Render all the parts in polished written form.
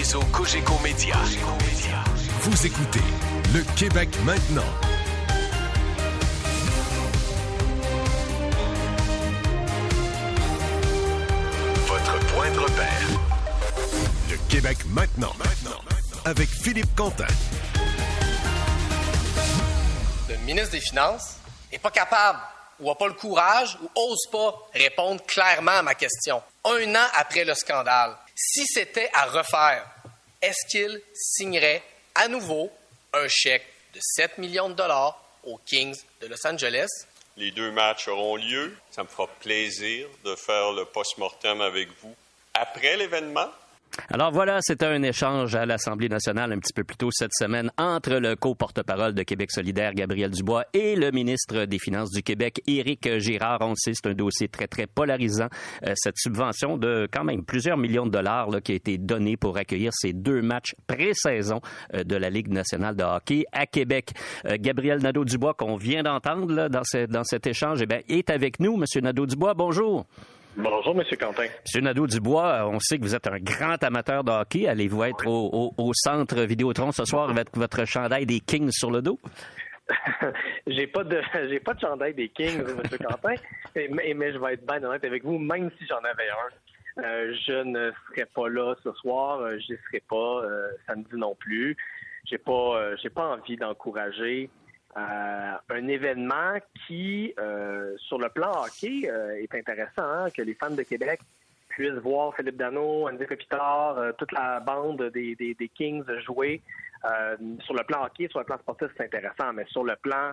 réseau Cogeco Média. Vous écoutez Le Québec maintenant. Votre point de repère. Le Québec maintenant. Avec Philippe Quentin. Le ministre des Finances n'est pas capable ou n'a pas le courage ou ose pas répondre clairement à ma question. 1 an après le scandale, si c'était à refaire, est-ce qu'il signerait à nouveau un chèque de 7 millions de dollars aux Kings de Los Angeles? Les 2 matchs auront lieu. Ça me fera plaisir de faire le post-mortem avec vous après l'événement. Alors voilà, c'était un échange à l'Assemblée nationale un petit peu plus tôt cette semaine entre le co-porte-parole de Québec solidaire, Gabriel Dubois, et le ministre des Finances du Québec, Éric Girard. On le sait, c'est un dossier très, très polarisant. Cette subvention de quand même plusieurs millions de dollars là, qui a été donnée pour accueillir ces 2 matchs pré-saison de la Ligue nationale de hockey à Québec. Gabriel Nadeau-Dubois, qu'on vient d'entendre là, dans cet échange, eh bien, est avec nous. Monsieur Nadeau-Dubois, bonjour. Bonjour, M. Quentin. M. Nadeau-Dubois, on sait que vous êtes un grand amateur de hockey. Allez-vous être au centre Vidéotron ce soir avec votre chandail des Kings sur le dos? J'ai pas de chandail des Kings, M. Quentin, mais je vais être bien honnête avec vous, même si j'en avais un. Je ne serai pas là ce soir, j'y serai pas samedi non plus. J'ai pas envie d'encourager un événement qui, sur le plan hockey, est intéressant, hein, que les fans de Québec puissent voir Philippe Danault, Andy Kopitar, toute la bande des Kings jouer. Sur le plan hockey, sur le plan sportif, c'est intéressant, mais sur le plan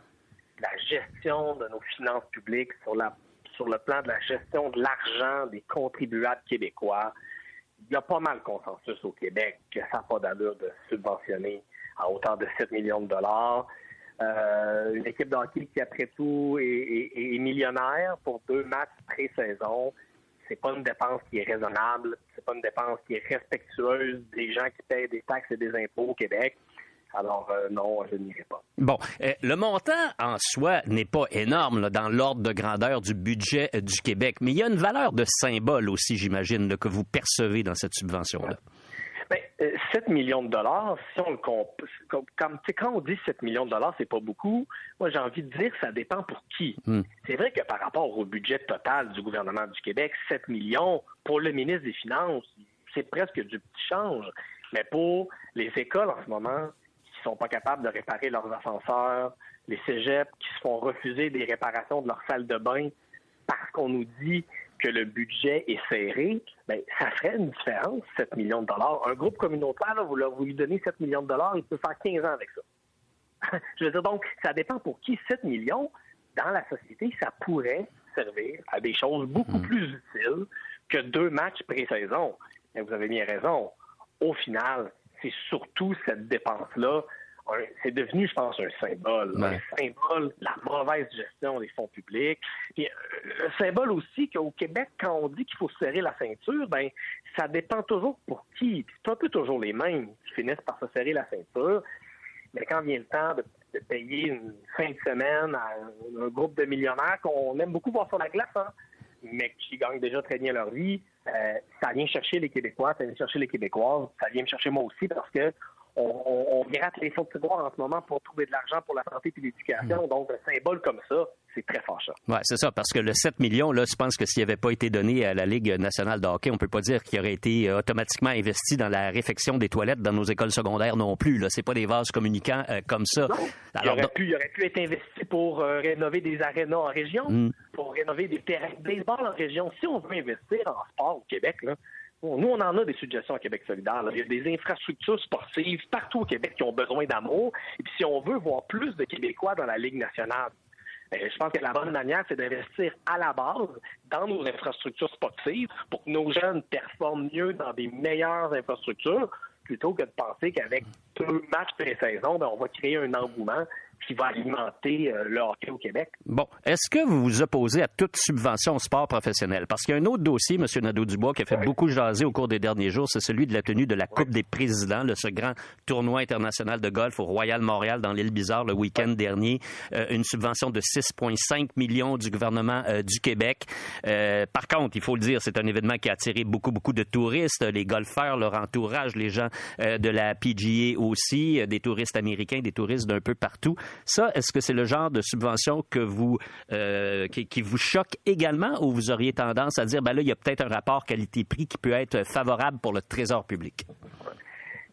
de la gestion de nos finances publiques, sur le plan de la gestion de l'argent des contribuables québécois, il y a pas mal de consensus au Québec que ça n'a pas d'allure de subventionner à hauteur de 7 millions de dollars. Une équipe de hockey qui, après tout, est millionnaire pour 2 matchs pré-saison. C'est pas une dépense qui est raisonnable. C'est pas une dépense qui est respectueuse des gens qui payent des taxes et des impôts au Québec. Alors, non, je n'irai pas. Bon, le montant en soi n'est pas énorme là, dans l'ordre de grandeur du budget du Québec, mais il y a une valeur de symbole aussi, j'imagine, là, que vous percevez dans cette subvention-là. Bien, 7 millions de dollars, si on le quand on dit 7 millions de dollars, c'est pas beaucoup. Moi, j'ai envie de dire que ça dépend pour qui. C'est vrai que par rapport au budget total du gouvernement du Québec, 7 millions, pour le ministre des Finances, c'est presque du petit change. Mais pour les écoles en ce moment, qui sont pas capables de réparer leurs ascenseurs, les cégeps qui se font refuser des réparations de leur salle de bain parce qu'on nous dit que le budget est serré, bien, ça ferait une différence, 7 millions de dollars. Un groupe communautaire, là, vous lui donnez 7 millions de dollars, il peut faire 15 ans avec ça. Je veux dire, donc, ça dépend pour qui 7 millions, dans la société, ça pourrait servir à des choses beaucoup plus utiles que 2 matchs pré-saison. Mais vous avez bien raison. Au final, c'est surtout cette dépense-là. C'est devenu, je pense, un symbole. Ouais. Un symbole de la mauvaise gestion des fonds publics. Puis, un symbole aussi qu'au Québec, quand on dit qu'il faut serrer la ceinture, ben ça dépend toujours pour qui. Puis, c'est un peu toujours les mêmes qui finissent par se serrer la ceinture. Mais quand vient le temps de payer une fin de semaine à un groupe de millionnaires qu'on aime beaucoup voir sur la glace, hein, mais qui gagnent déjà très bien leur vie, ça vient chercher les Québécois, ça vient chercher les Québécoises, ça vient me chercher moi aussi parce que on gratte les fonds de tiroir en ce moment pour trouver de l'argent pour la santé et l'éducation. Donc, un symbole comme ça, c'est très fâchant. Oui, c'est ça, parce que le 7 millions, là, je pense que s'il n'avait pas été donné à la Ligue nationale de hockey, on ne peut pas dire qu'il aurait été automatiquement investi dans la réfection des toilettes dans nos écoles secondaires non plus. Là, c'est pas des vases communicants comme ça. Non. Alors, il aurait pu être investi pour rénover des arénas en région, pour rénover des terrains de baseball en région. Si on veut investir en sport au Québec, là, nous, on en a des suggestions à Québec solidaire. Là. Il y a des infrastructures sportives partout au Québec qui ont besoin d'amour. Et puis, si on veut voir plus de Québécois dans la Ligue nationale, je pense que la bonne manière, c'est d'investir à la base dans nos infrastructures sportives pour que nos jeunes performent mieux dans des meilleures infrastructures plutôt que de penser qu'avec 2 matchs pré-saison, on va créer un engouement. qui va alimenter le hockey au Québec. Bon, est-ce que vous vous opposez à toute subvention au sport professionnel? Parce qu'il y a un autre dossier, M. Nadeau-Dubois, qui a fait beaucoup jaser au cours des derniers jours, c'est celui de la tenue de la Coupe des présidents, ce grand tournoi international de golf au Royal Montréal dans l'île Bizarre le week-end dernier. Une subvention de 6,5 millions du gouvernement du Québec. Par contre, il faut le dire, c'est un événement qui a attiré beaucoup de touristes, les golfeurs, leur entourage, les gens de la PGA aussi, des touristes américains, des touristes d'un peu partout. Ça, est-ce que c'est le genre de subvention que vous qui vous choque également, ou vous auriez tendance à dire, là, il y a peut-être un rapport qualité-prix qui peut être favorable pour le trésor public?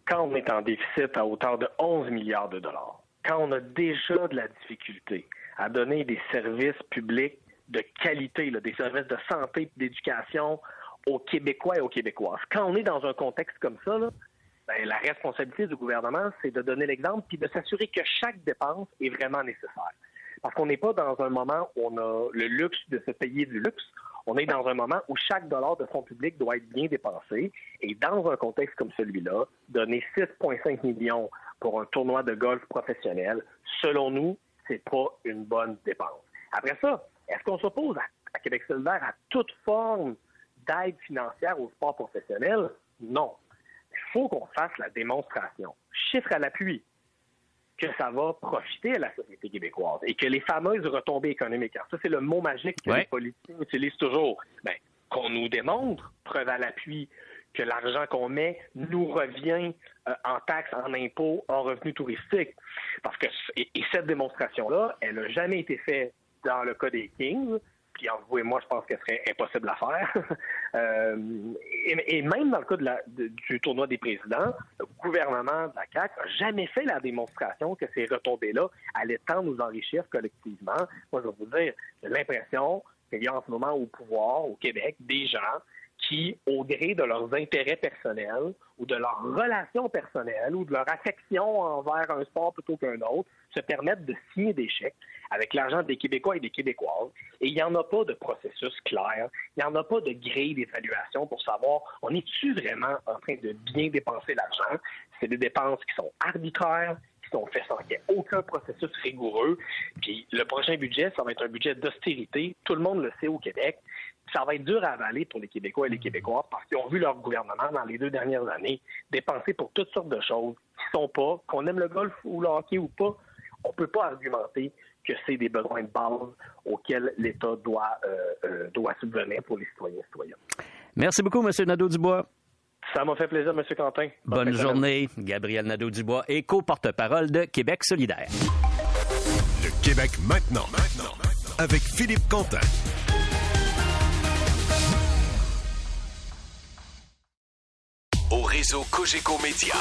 Quand on est en déficit à hauteur de 11 milliards de dollars, quand on a déjà de la difficulté à donner des services publics de qualité, des services de santé et d'éducation aux Québécois et aux Québécoises, quand on est dans un contexte comme ça, la responsabilité du gouvernement, c'est de donner l'exemple puis de s'assurer que chaque dépense est vraiment nécessaire. Parce qu'on n'est pas dans un moment où on a le luxe de se payer du luxe. On est dans un moment où chaque dollar de fonds publics doit être bien dépensé. Et dans un contexte comme celui-là, donner 6,5 millions pour un tournoi de golf professionnel, selon nous, c'est pas une bonne dépense. Après ça, est-ce qu'on s'oppose à Québec solidaire à toute forme d'aide financière au sport professionnel? Non. Il faut qu'on fasse la démonstration, chiffre à l'appui, que ça va profiter à la société québécoise et que les fameuses retombées économiques, ça c'est le mot magique que les politiciens utilisent toujours, qu'on nous démontre, preuve à l'appui, que l'argent qu'on met nous revient en taxes, en impôts, en revenus touristiques. Parce que et cette démonstration-là, elle n'a jamais été faite dans le cas des Kings. Puis entre vous et moi, je pense qu'elle serait impossible à faire. Et même dans le cas du tournoi des présidents, le gouvernement de la CAQ n'a jamais fait la démonstration que ces retombées-là allaient tant nous enrichir collectivement. Moi, je vais vous dire, j'ai l'impression qu'il y a en ce moment au pouvoir, au Québec, des gens qui, au gré de leurs intérêts personnels ou de leurs relations personnelles ou de leur affection envers un sport plutôt qu'un autre, se permettent de signer des chèques avec l'argent des Québécois et des Québécoises. Et il n'y en a pas de processus clair, il n'y en a pas de grille d'évaluation pour savoir on est-tu vraiment en train de bien dépenser l'argent. C'est des dépenses qui sont arbitraires, qui sont faites sans qu'il n'y ait aucun processus rigoureux. Puis le prochain budget, ça va être un budget d'austérité. Tout le monde le sait au Québec. Ça va être dur à avaler pour les Québécois et les Québécoises parce qu'ils ont vu leur gouvernement dans les 2 dernières années dépenser pour toutes sortes de choses qui sont pas, qu'on aime le golf ou le hockey ou pas, on peut pas argumenter que c'est des besoins de base auxquels l'État doit subvenir pour les citoyens et citoyennes. Merci beaucoup, M. Nadeau-Dubois. Ça m'a fait plaisir, M. Quentin. Bonne journée. Gabriel Nadeau-Dubois est co-porte-parole de Québec solidaire. Le Québec maintenant. Avec Philippe Quentin. Au réseau Cogeco Média.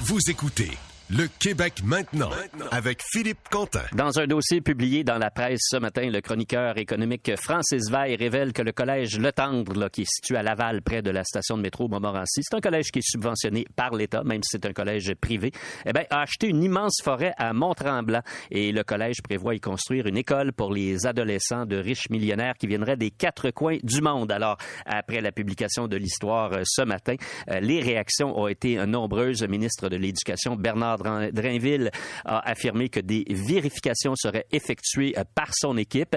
Vous écoutez Le Québec maintenant avec Philippe Quentin. Dans un dossier publié dans la presse ce matin, le chroniqueur économique Francis Veil révèle que le collège Le Tendre, qui est situé à Laval, près de la station de métro Montmorency, c'est un collège qui est subventionné par l'État, même si c'est un collège privé, a acheté une immense forêt à Mont-Tremblant. Et le collège prévoit y construire une école pour les adolescents de riches millionnaires qui viendraient des 4 coins du monde. Alors, après la publication de l'histoire ce matin, les réactions ont été nombreuses. Le ministre de l'Éducation, Bernard Drainville, a affirmé que des vérifications seraient effectuées par son équipe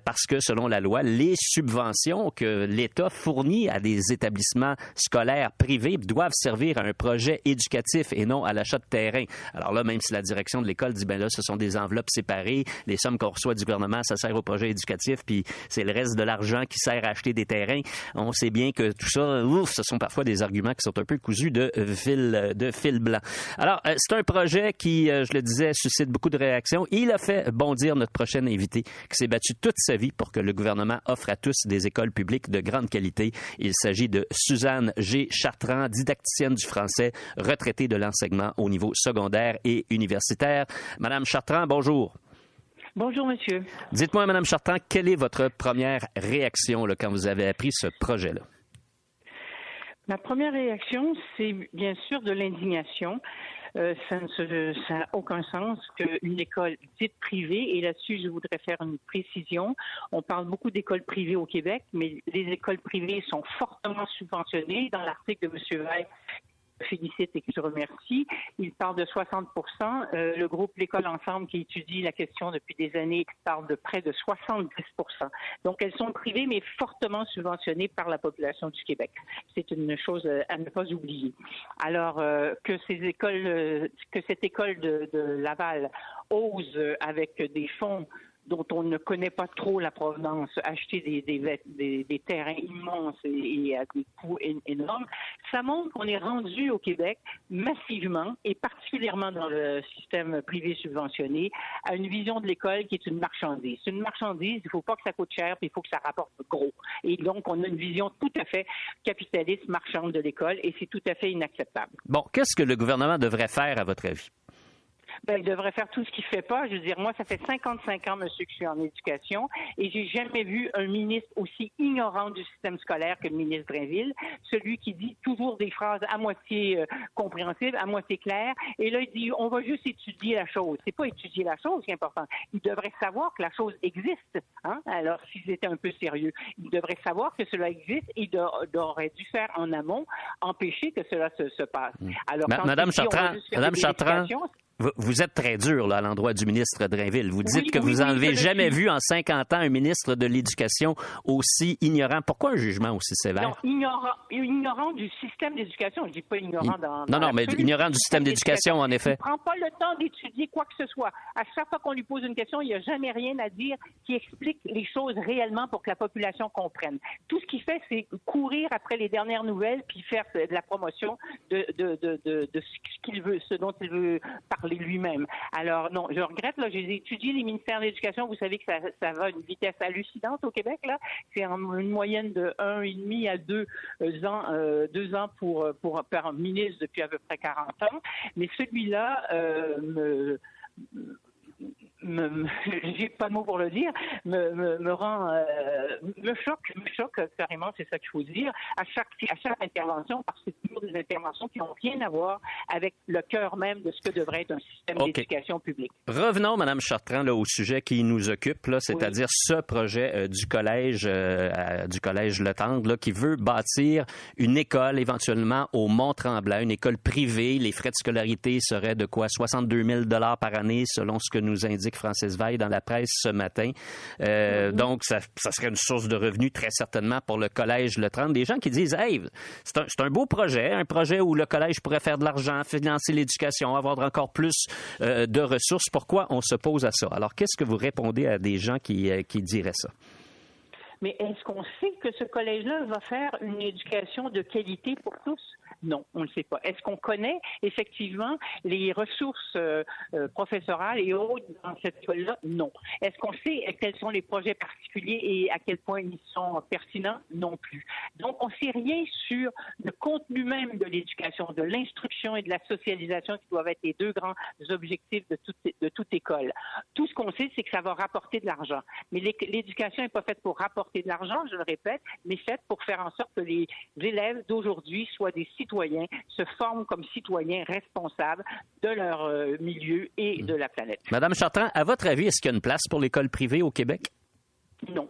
parce que, selon la loi, les subventions que l'État fournit à des établissements scolaires privés doivent servir à un projet éducatif et non à l'achat de terrain. Alors là, même si la direction de l'école dit, ce sont des enveloppes séparées, les sommes qu'on reçoit du gouvernement, ça sert au projet éducatif, puis c'est le reste de l'argent qui sert à acheter des terrains. On sait bien que tout ça, ce sont parfois des arguments qui sont un peu cousus de fil blanc. Alors, c'est un projet qui, je le disais, suscite beaucoup de réactions. Il a fait bondir notre prochain invité, qui s'est battu toute sa vie pour que le gouvernement offre à tous des écoles publiques de grande qualité. Il s'agit de Suzanne G. Chartrand, didacticienne du français, retraitée de l'enseignement au niveau secondaire et universitaire. Madame Chartrand, bonjour. Bonjour, monsieur. Dites-moi, Madame Chartrand, quelle est votre première réaction quand vous avez appris ce projet-là? Ma première réaction, c'est bien sûr de l'indignation. Ça n'a aucun sens qu'une école dite privée, et là-dessus, je voudrais faire une précision. On parle beaucoup d'écoles privées au Québec, mais les écoles privées sont fortement subventionnées. Dans l'article de M. Veil, félicite et que je remercie. Il parle de 60 %. Le groupe L'École Ensemble, qui étudie la question depuis des années, parle de près de 70 %. Donc, elles sont privées, mais fortement subventionnées par la population du Québec. C'est une chose à ne pas oublier. Alors, que cette école de Laval ose, avec des fonds dont on ne connaît pas trop la provenance, acheter des terrains immenses et à des coûts énormes, ça montre qu'on est rendu au Québec massivement, et particulièrement dans le système privé subventionné, à une vision de l'école qui est une marchandise. C'est une marchandise, il ne faut pas que ça coûte cher, puis il faut que ça rapporte gros. Et donc, on a une vision tout à fait capitaliste, marchande de l'école, et c'est tout à fait inacceptable. Bon, qu'est-ce que le gouvernement devrait faire, à votre avis? Ben, il devrait faire tout ce qu'il ne fait pas. Je veux dire, moi, ça fait 55 ans, monsieur, que je suis en éducation, et j'ai jamais vu un ministre aussi ignorant du système scolaire que le ministre Drainville, celui qui dit toujours des phrases à moitié compréhensibles, à moitié claires, et là, il dit, on va juste étudier la chose. C'est pas étudier la chose qui est important. Il devrait savoir que la chose existe, hein? Alors, s'ils étaient un peu sérieux, il devrait savoir que cela existe, et il aurait dû faire en amont, empêcher que cela se passe. Alors, Madame Chartrand, vous êtes très dur là, à l'endroit du ministre Drainville. Vous dites que vous n'avez jamais vu en 50 ans un ministre de l'Éducation aussi ignorant. Pourquoi un jugement aussi sévère? Non, ignorant du système d'éducation. Je ne dis pas ignorant dans Non, mais ignorant du système d'éducation, en effet. Il ne prend pas le temps d'étudier quoi que ce soit. À chaque fois qu'on lui pose une question, il n'y a jamais rien à dire qui explique les choses réellement pour que la population comprenne. Tout ce qu'il fait, c'est courir après les dernières nouvelles puis faire de la promotion de ce qu'il veut, ce dont il veut parler lui-même. Alors, non, je regrette, là, j'ai étudié les ministères de l'Éducation. Vous savez que ça va à une vitesse hallucinante au Québec, là. C'est en une moyenne de 1,5 à 2 ans par ministre depuis à peu près 40 ans. Mais celui-là, j'ai pas de mots pour le dire, me choque carrément, c'est ça qu'il faut dire, à chaque intervention, parce que c'est toujours des interventions qui n'ont rien à voir avec le cœur même de ce que devrait être un système d'éducation publique. Revenons, Mme Chartrand, là, au sujet qui nous occupe, là, c'est-à-dire ce projet du collège Le Tendre, là, qui veut bâtir une école éventuellement au Mont-Tremblant, une école privée. Les frais de scolarité seraient de quoi? 62 000 $ par année, selon ce que nous indique Francis Veil dans la presse ce matin. Donc, ça serait une source de revenus très certainement pour le collège Le Tendre. Des gens qui disent, hey, c'est un beau projet, un projet où le collège pourrait faire de l'argent, financer l'éducation, avoir encore plus de ressources. Pourquoi on s'oppose à ça? Alors, qu'est-ce que vous répondez à des gens qui diraient ça? Mais est-ce qu'on sait que ce collège-là va faire une éducation de qualité pour tous? Non, on ne le sait pas. Est-ce qu'on connaît effectivement les ressources professorales et autres dans cette école-là? Non. Est-ce qu'on sait quels sont les projets particuliers et à quel point ils sont pertinents? Non plus. Donc, on ne sait rien sur le contenu même de l'éducation, de l'instruction et de la socialisation qui doivent être les deux grands objectifs de toute école. Tout ce qu'on sait, c'est que ça va rapporter de l'argent. Mais l'éducation n'est pas faite pour rapporter de l'argent, je le répète, mais faite pour faire en sorte que les élèves d'aujourd'hui soient des citoyens, se forment comme citoyens responsables de leur milieu et de la planète. Madame Chartrand, à votre avis, est-ce qu'il y a une place pour l'école privée au Québec? Non.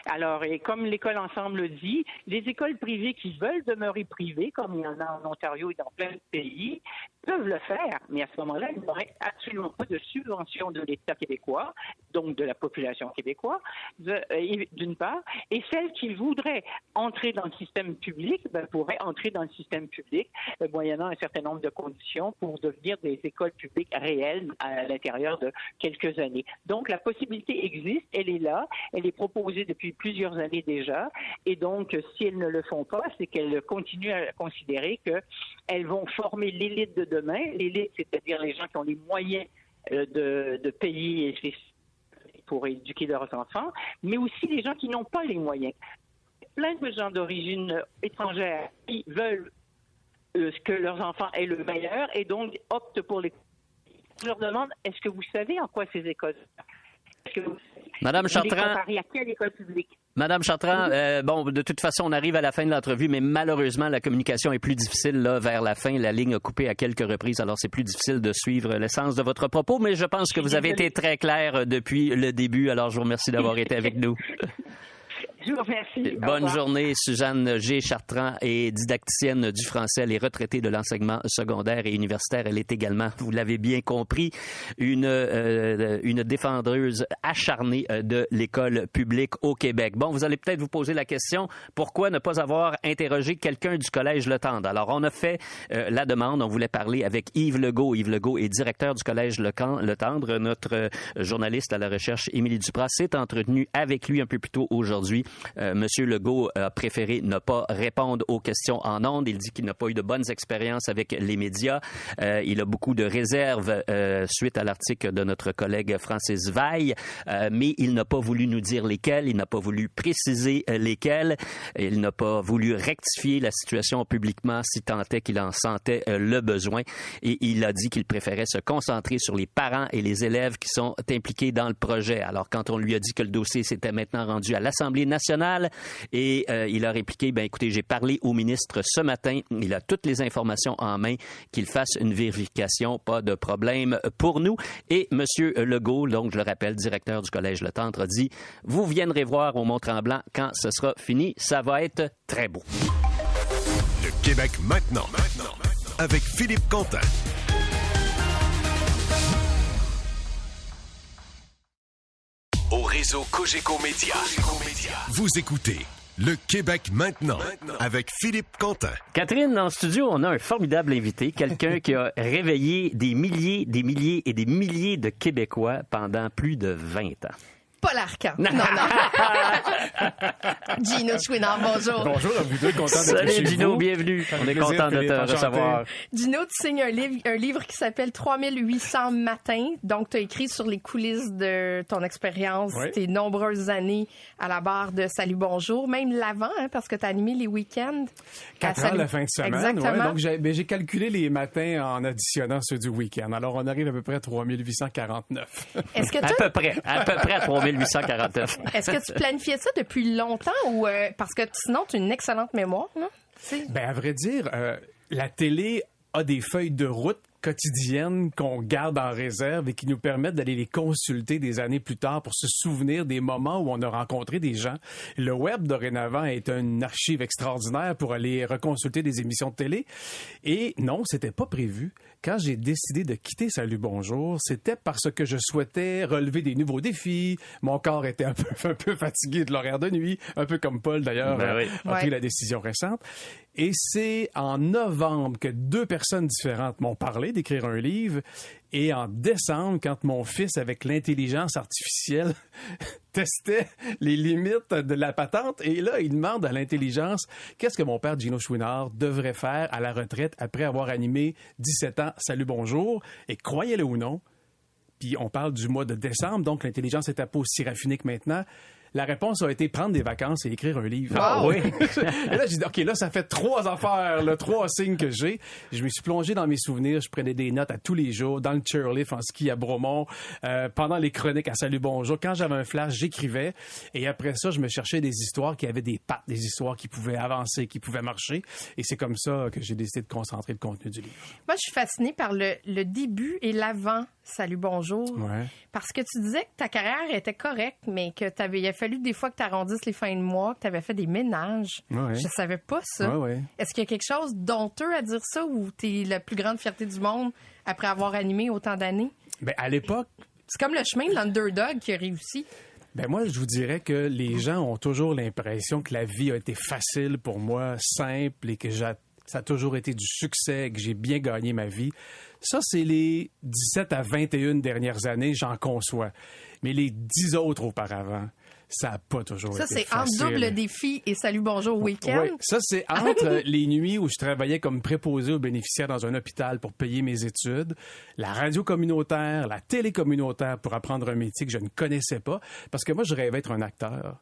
Alors, et comme l'École Ensemble le dit, les écoles privées qui veulent demeurer privées, comme il y en a en Ontario et dans plein de pays, peuvent le faire, mais à ce moment-là, il n'y aurait absolument pas de subvention de l'État québécois, donc de la population québécoise, d'une part, et celles qui voudraient entrer dans le système public pourraient entrer dans le système public, moyennant un certain nombre de conditions pour devenir des écoles publiques réelles à l'intérieur de quelques années. Donc, la possibilité existe, elle est là, elle est proposée depuis plusieurs années déjà, et donc, si elles ne le font pas, c'est qu'elles continuent à considérer qu'elles vont former l'élite de demain, l'élite, c'est-à-dire les gens qui ont les moyens de payer pour éduquer leurs enfants, mais aussi les gens qui n'ont pas les moyens. Plein de gens d'origine étrangère qui veulent que leurs enfants aient le meilleur et donc optent pour les... Je leur demande, est-ce que vous savez en quoi ces écoles... Madame Chartrand, à quelle école publique? Madame Chartrand, bon, de toute façon, on arrive à la fin de l'entrevue, mais malheureusement, la communication est plus difficile là vers la fin. La ligne a coupé à quelques reprises, alors c'est plus difficile de suivre l'essence de votre propos, mais je pense que vous avez été très clair depuis le début, alors je vous remercie d'avoir été avec nous. Je vous remercie. Bonne journée, Suzanne G. Chartrand est didacticienne du français. Elle est retraitée de l'enseignement secondaire et universitaire. Elle est également, vous l'avez bien compris, une défendeuse acharnée de l'école publique au Québec. Bon, vous allez peut-être vous poser la question, pourquoi ne pas avoir interrogé quelqu'un du Collège Le Tendre? Alors, on a fait la demande. On voulait parler avec Yves Legault. Yves Legault est directeur du Collège Le Tendre. Notre journaliste à la recherche, Émilie Dupras, s'est entretenue avec lui un peu plus tôt aujourd'hui. Monsieur Legault a préféré ne pas répondre aux questions en ondes. Il dit qu'il n'a pas eu de bonnes expériences avec les médias. Il a beaucoup de réserves suite à l'article de notre collègue Francis Veil, mais il n'a pas voulu nous dire lesquels. Il n'a pas voulu préciser lesquels. Il n'a pas voulu rectifier la situation publiquement si tant est qu'il en sentait le besoin. Et il a dit qu'il préférait se concentrer sur les parents et les élèves qui sont impliqués dans le projet. Alors, quand on lui a dit que le dossier s'était maintenant rendu à l'Assemblée nationale, et il a répliqué, écoutez, j'ai parlé au ministre ce matin, il a toutes les informations en main, qu'il fasse une vérification, pas de problème pour nous. Et M. Legault, donc je le rappelle, directeur du Collège Le Tendre, a dit, vous viendrez voir au Mont-Tremblant quand ce sera fini, ça va être très beau. Le Québec maintenant, avec Philippe Quentin. Au réseau Cogeco Média. Vous écoutez Le Québec maintenant, avec Philippe Quentin. Catherine, en studio, on a un formidable invité, quelqu'un qui a réveillé des milliers et des milliers de Québécois pendant plus de 20 ans. Paul Arcan. Non. Gino Chouinard, bonjour. Bonjour à vous deux, content d'être Salut, chez Gino, vous. bienvenue. On est content de te recevoir. Gino, tu signes un livre qui s'appelle 3800 matins. Donc, tu as écrit sur les coulisses de ton expérience, tes nombreuses années à la barre de Salut Bonjour, même l'avant, parce que tu as animé les week-ends. 4 ans la fin de semaine. Exactement. Donc, j'ai calculé les matins en additionnant ceux du week-end. Alors, on arrive à peu près à 3849. Est-ce que à peu près à 3849. Est-ce que tu planifiais ça depuis longtemps ou parce que sinon, tu as une excellente mémoire, non? À vrai dire, la télé a des feuilles de route quotidiennes qu'on garde en réserve et qui nous permettent d'aller les consulter des années plus tard pour se souvenir des moments où on a rencontré des gens. Le web, dorénavant, est une archive extraordinaire pour aller reconsulter des émissions de télé. Et non, c'était pas prévu. Quand j'ai décidé de quitter Salut Bonjour, c'était parce que je souhaitais relever des nouveaux défis. Mon corps était un peu fatigué de l'horaire de nuit, un peu comme Paul, d'ailleurs, a pris la décision récente. Et c'est en novembre que 2 personnes différentes m'ont parlé d'écrire un livre. Et en décembre, quand mon fils, avec l'intelligence artificielle, testait les limites de la patente, et là, il demande à l'intelligence qu'est-ce que mon père, Gino Chouinard, devrait faire à la retraite après avoir animé 17 ans Salut Bonjour. Et croyez-le ou non, puis on parle du mois de décembre, donc l'intelligence est un peu aussi raffinée que maintenant. La réponse a été prendre des vacances et écrire un livre. Ah oui! Et là, j'ai dit, OK, là, ça fait 3 affaires, 3 signes que j'ai. Je me suis plongé dans mes souvenirs. Je prenais des notes à tous les jours, dans le chairlift en ski à Bromont, pendant les chroniques à Salut Bonjour. Quand j'avais un flash, j'écrivais. Et après ça, je me cherchais des histoires qui avaient des pattes, des histoires qui pouvaient avancer, qui pouvaient marcher. Et c'est comme ça que j'ai décidé de concentrer le contenu du livre. Moi, je suis fascinée par le début et l'avant Salut Bonjour. Ouais. Parce que tu disais que ta carrière était correcte, mais que il a fallu des fois que tu arrondisses les fins de mois, que tu avais fait des ménages. Ouais. Je savais pas ça. Ouais. Est-ce qu'il y a quelque chose d'honteux à dire ça ou tu es la plus grande fierté du monde après avoir animé autant d'années? À l'époque... C'est comme le chemin de l'underdog qui a réussi. Moi, je vous dirais que les gens ont toujours l'impression que la vie a été facile pour moi, simple, et que ça a toujours été du succès, que j'ai bien gagné ma vie. Ça, c'est les 17 à 21 dernières années, j'en conçois. Mais les 10 autres auparavant, ça n'a pas toujours été facile. Ça, c'est entre Double Défi et Salut Bonjour Week-end? Oui, ça, c'est entre les nuits où je travaillais comme préposé aux bénéficiaires dans un hôpital pour payer mes études, la radio communautaire, la télé communautaire pour apprendre un métier que je ne connaissais pas, parce que moi, je rêvais être un acteur.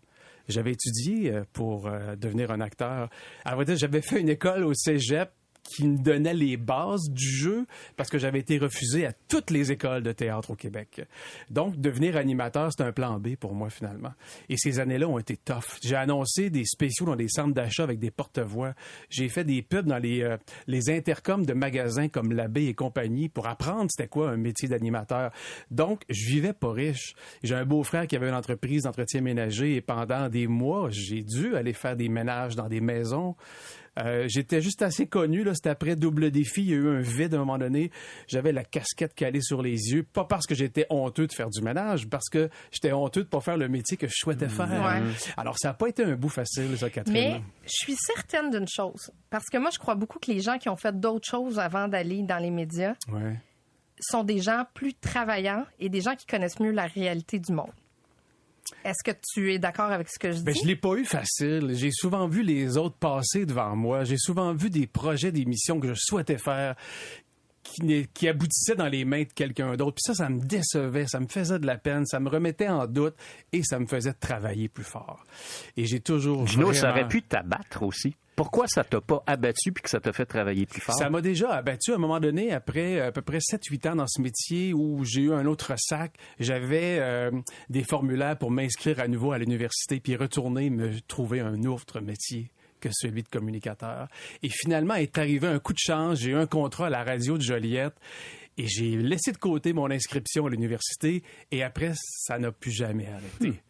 J'avais étudié pour devenir un acteur. À vrai dire, j'avais fait une école au cégep qui me donnait les bases du jeu parce que j'avais été refusé à toutes les écoles de théâtre au Québec. Donc, devenir animateur, c'est un plan B pour moi, finalement. Et ces années-là ont été tough. J'ai annoncé des spéciaux dans des centres d'achat avec des porte-voix. J'ai fait des pubs dans les intercoms de magasins comme l'Abbé et compagnie pour apprendre c'était quoi un métier d'animateur. Donc, je vivais pas riche. J'ai un beau-frère qui avait une entreprise d'entretien ménager et pendant des mois, j'ai dû aller faire des ménages dans des maisons. J'étais juste assez connu, là, c'était après Double Défi, il y a eu un vide à un moment donné, j'avais la casquette calée sur les yeux, pas parce que j'étais honteux de faire du ménage, parce que j'étais honteux de pas faire le métier que je souhaitais faire. Ouais. Alors ça n'a pas été un bout facile, ça, Catherine. Mais je suis certaine d'une chose, parce que moi je crois beaucoup que les gens qui ont fait d'autres choses avant d'aller dans les médias sont des gens plus travaillants et des gens qui connaissent mieux la réalité du monde. Est-ce que tu es d'accord avec ce que je dis? Ben, je l'ai pas eu facile. J'ai souvent vu les autres passer devant moi. J'ai souvent vu des projets d'émissions que je souhaitais faire qui aboutissaient dans les mains de quelqu'un d'autre. Puis ça me décevait, ça me faisait de la peine, ça me remettait en doute et ça me faisait travailler plus fort. Et j'ai toujours Gino, ça aurait pu t'abattre aussi. Pourquoi ça t'a pas abattu puis que ça t'a fait travailler plus fort? Ça m'a déjà abattu à un moment donné, après à peu près 7-8 ans dans ce métier où j'ai eu un autre sac. J'avais des formulaires pour m'inscrire à nouveau à l'université puis retourner me trouver un autre métier que celui de communicateur. Et finalement, est arrivé un coup de chance. J'ai eu un contrat à la radio de Joliette et j'ai laissé de côté mon inscription à l'université et après, ça n'a plus jamais arrêté.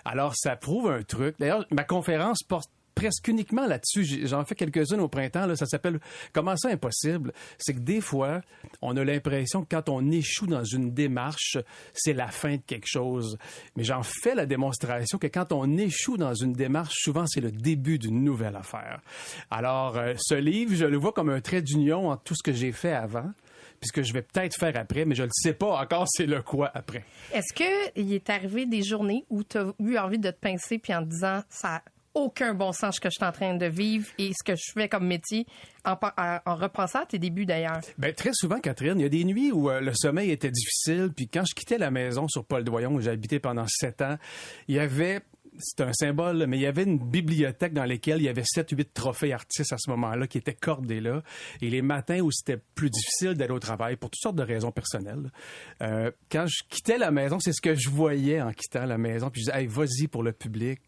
Alors, ça prouve un truc. D'ailleurs, ma conférence porte presque uniquement là-dessus. J'en fais quelques-unes au printemps. Là, ça s'appelle « Comment ça impossible ?» C'est que des fois, on a l'impression que quand on échoue dans une démarche, c'est la fin de quelque chose. Mais j'en fais la démonstration que quand on échoue dans une démarche, souvent, c'est le début d'une nouvelle affaire. Alors, ce livre, je le vois comme un trait d'union entre tout ce que j'ai fait avant puis ce que je vais peut-être faire après, mais je ne le sais pas encore c'est le quoi après. Est-ce qu'il est arrivé des journées où tu as eu envie de te pincer puis en te disant « ça aucun bon sens ce que je suis en train de vivre et ce que je fais comme métier en repensant à tes débuts d'ailleurs? » Bien, très souvent, Catherine, il y a des nuits où le sommeil était difficile. Puis quand je quittais la maison sur Paul-Doyon, où j'ai habité pendant 7 ans, il y avait... C'est un symbole, mais il y avait une bibliothèque dans laquelle il y avait 7-8 trophées artistes à ce moment-là qui étaient cordés là. Et les matins où c'était plus difficile d'aller au travail pour toutes sortes de raisons personnelles, quand je quittais la maison, c'est ce que je voyais en quittant la maison. Puis je disais, hey, vas-y pour le public.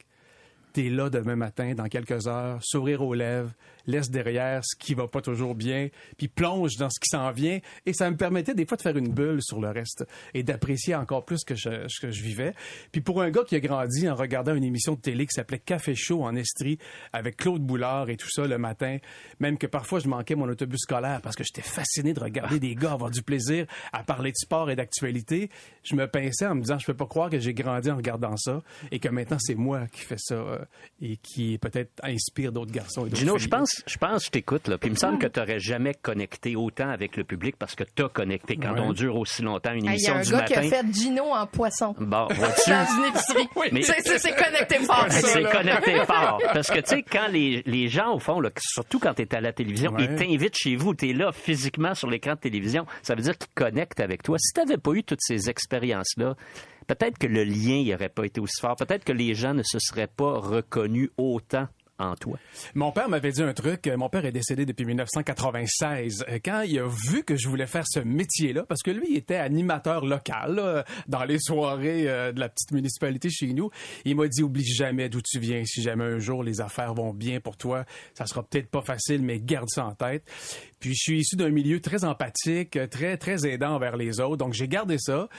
T'es là demain matin, dans quelques heures, sourire aux lèvres, laisse derrière ce qui va pas toujours bien, puis plonge dans ce qui s'en vient. Et ça me permettait des fois de faire une bulle sur le reste et d'apprécier encore plus ce que je vivais. Puis pour un gars qui a grandi en regardant une émission de télé qui s'appelait Café Chaud en Estrie avec Claude Boulard et tout ça le matin, même que parfois je manquais mon autobus scolaire parce que j'étais fasciné de regarder des gars avoir du plaisir à parler de sport et d'actualité, je me pinçais en me disant je peux pas croire que j'ai grandi en regardant ça et que maintenant c'est moi qui fais ça et qui peut-être inspire d'autres garçons et d'autres Gino, filles. je pense, je t'écoute, là. Puis il me semble que tu n'aurais jamais connecté autant avec le public parce que tu as connecté quand on dure aussi longtemps une émission du matin. Il y a un gars qui a fait Gino en poisson. Bon, vois-tu? Dans une épicerie. Mais c'est connecté fort. C'est connecté fort. Parce que, tu sais, quand les gens, au fond, là, surtout quand tu es à la télévision, ils t'invitent chez vous, tu es là physiquement sur l'écran de télévision, ça veut dire qu'ils connectent avec toi. Si tu n'avais pas eu toutes ces expériences-là, peut-être que le lien n'aurait pas été aussi fort. Peut-être que les gens ne se seraient pas reconnus autant en toi. Mon père m'avait dit un truc. Mon père est décédé depuis 1996. Quand il a vu que je voulais faire ce métier-là, parce que lui, il était animateur local là, dans les soirées de la petite municipalité chez nous, il m'a dit, oublie jamais d'où tu viens. Si jamais un jour les affaires vont bien pour toi, ça sera peut-être pas facile, mais garde ça en tête. Puis je suis issu d'un milieu très empathique, très, très aidant envers les autres. Donc j'ai gardé ça.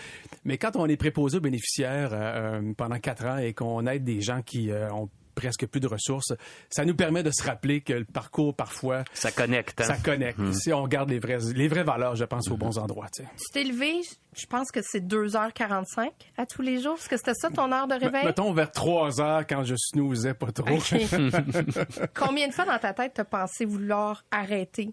Mais quand on est préposé aux bénéficiaires pendant 4 ans et qu'on aide des gens qui ont presque plus de ressources, ça nous permet de se rappeler que le parcours, parfois... Ça connecte. Hein? Ça connecte. Si on regarde les vraies valeurs, je pense, aux bons endroits. Tu sais. Tu t'es levé, je pense que c'est 2h45 à tous les jours. Est-ce que c'était ça ton heure de réveil? Mettons vers 3h quand je snoozais pas trop. Okay. Combien de fois dans ta tête t'as pensé vouloir arrêter?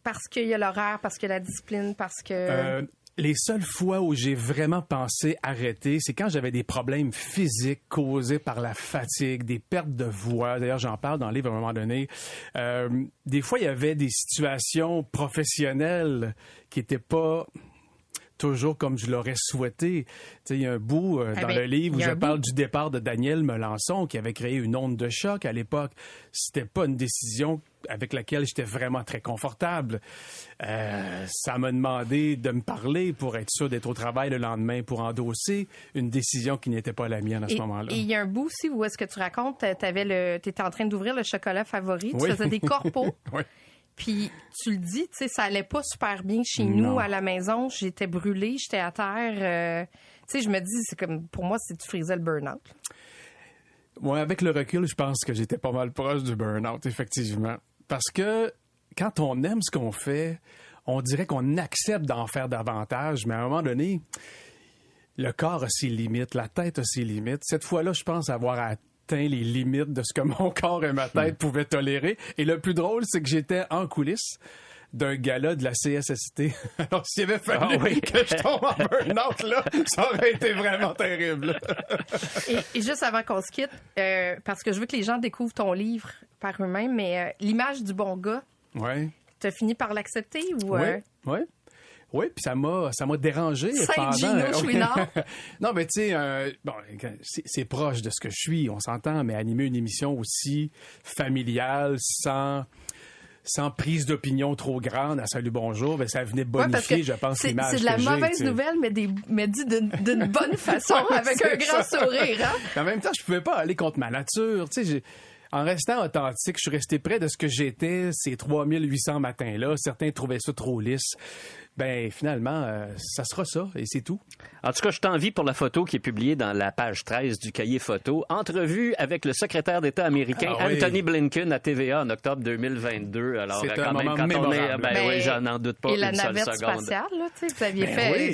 Parce qu'il y a l'horaire, parce qu'il y a la discipline, parce que... Les seules fois où j'ai vraiment pensé arrêter, c'est quand j'avais des problèmes physiques causés par la fatigue, des pertes de voix. D'ailleurs, j'en parle dans le livre à un moment donné. Des fois, il y avait des situations professionnelles qui n'étaient pas toujours comme je l'aurais souhaité. Tu sais, il y a un bout dans le livre où je parle du départ de Daniel Melançon qui avait créé une onde de choc à l'époque. C'était pas une décision avec laquelle j'étais vraiment très confortable. Ça m'a demandé de me parler pour être sûr d'être au travail le lendemain pour endosser une décision qui n'était pas la mienne à ce moment-là. Et il y a un bout aussi où est-ce que tu racontes, t'étais en train d'ouvrir le chocolat favori, tu faisais des corpos. Oui. Puis tu le dis, tu sais, ça allait pas super bien chez nous à la maison. J'étais brûlée, j'étais à terre. Tu sais, je me dis, c'est comme, pour moi, c'est tu frisais le burn-out. Moi, avec le recul, je pense que j'étais pas mal proche du burn-out, effectivement. Parce que quand on aime ce qu'on fait, on dirait qu'on accepte d'en faire davantage, mais à un moment donné, le corps a ses limites, la tête a ses limites. Cette fois-là, je pense avoir atteint les limites de ce que mon corps et ma tête pouvaient tolérer. Et le plus drôle, c'est que j'étais en coulisses d'un gala de la CSST. Alors, s'il avait fallu que je tombe en burn-out, là, ça aurait été vraiment terrible. et juste avant qu'on se quitte, parce que je veux que les gens découvrent ton livre par eux-mêmes, mais l'image du bon gars, t'as fini par l'accepter ou... Oui, puis ça m'a dérangé. Saint-Gino Chouinard. Non, mais tu sais, c'est proche de ce que je suis, on s'entend, mais animer une émission aussi familiale, sans prise d'opinion trop grande à Salut Bonjour, ben ça venait bonifier, je pense, l'image que j'ai. C'est de la mauvaise nouvelle, mais dit d'une bonne façon, avec un grand sourire. Hein? En même temps, je pouvais pas aller contre ma nature. Tu sais, en restant authentique, je suis resté près de ce que j'étais ces 3800 matins-là. Certains trouvaient ça trop lisse. Ben finalement, ça sera ça, et c'est tout. En tout cas, je t'envie pour la photo qui est publiée dans la page 13 du cahier photo. Entrevue avec le secrétaire d'État américain Anthony Blinken à TVA en octobre 2022. Alors, c'est quand même, quand on est... j'en n'en doute pas une seule seconde. Et la navette spatiale, là, tu sais, vous aviez fait...